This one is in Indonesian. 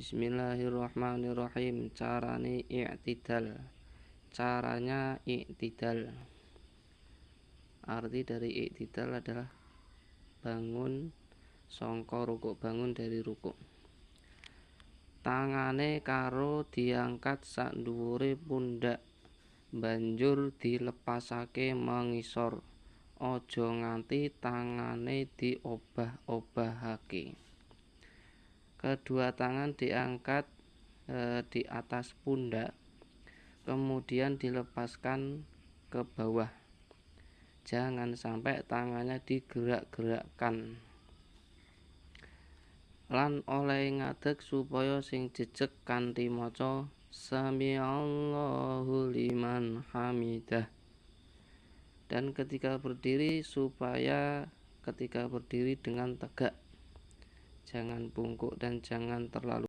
Bismillahirrahmanirrahim. Carane i'tidal. Caranya i'tidal. Arti dari i'tidal adalah bangun sangka rukuk, bangun dari rukuk. Tangane karo diangkat sak dhuwure pundak, banjur dilepasake mengisor. Aja nganti tangane diobah-obahake. Kedua tangan diangkat di atas pundak, kemudian dilepaskan ke bawah. Jangan sampai tangannya digerak-gerakkan. Lan oleh ngadeg supaya sing jejeg kanthi maca Sami'allahu liman hamidah. Dan ketika berdiri supaya ketika berdiri dengan tegak. Jangan bungkuk dan jangan terlalu